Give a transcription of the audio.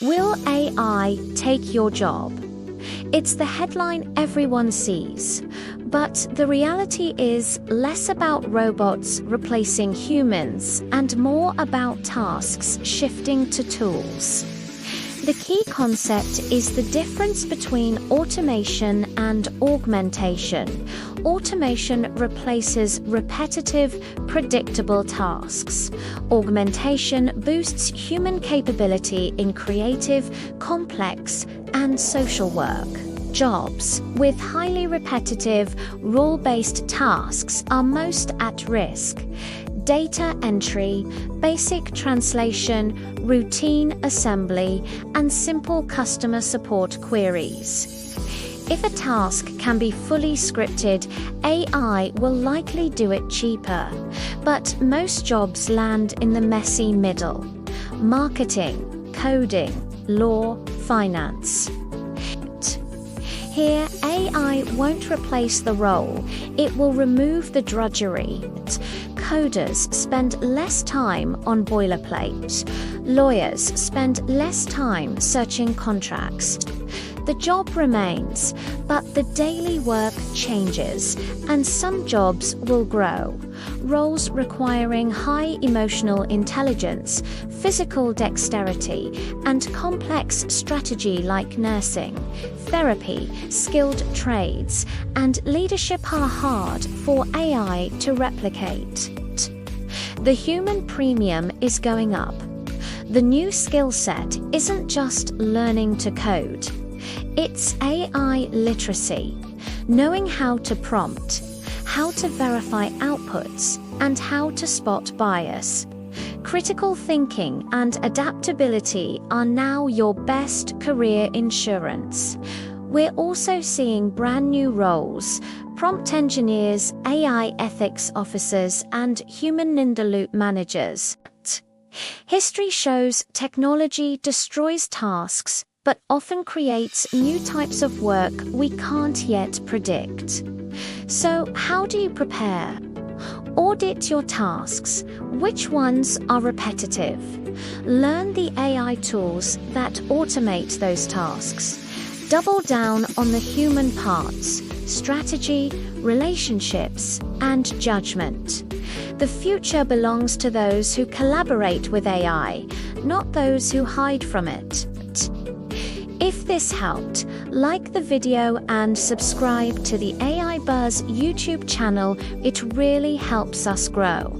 Will AI take your job? It's the headline everyone sees, but the reality is less about robots replacing humans and more about tasks shifting to tools. The key concept is the difference between automation and augmentation. Automation replaces repetitive, predictable tasks. Augmentation boosts human capability in creative, complex, and social work. Jobs with highly repetitive, rule-based tasks are most at risk. Data entry, basic translation, routine assembly, and simple customer support queries. If a task can be fully scripted, AI will likely do it cheaper. But most jobs land in the messy middle: marketing, coding, law, finance. Here, AI won't replace the role, it will remove the drudgery. Coders spend less time on boilerplate. Lawyers spend less time searching contracts. The job remains, but the daily work changes, and some jobs will grow. Roles requiring high emotional intelligence, physical dexterity, and complex strategy like nursing, therapy, skilled trades, and leadership are hard for AI to replicate. The human premium is going up. The new skill set isn't just learning to code. It's AI literacy, knowing how to prompt, how to verify outputs, and how to spot bias. Critical thinking and adaptability are now your best career insurance. We're also seeing brand new roles: prompt engineers, AI ethics officers, and human-in-the-loop managers. History shows technology destroys tasks, but often creates new types of work we can't yet predict. So, how do you prepare? Audit your tasks. Which ones are repetitive? Learn the AI tools that automate those tasks. Double down on the human parts: strategy, relationships, and judgment. The future belongs to those who collaborate with AI, not those who hide from it. If this helped, like the video and subscribe to the AI Buzz YouTube channel. It really helps us grow.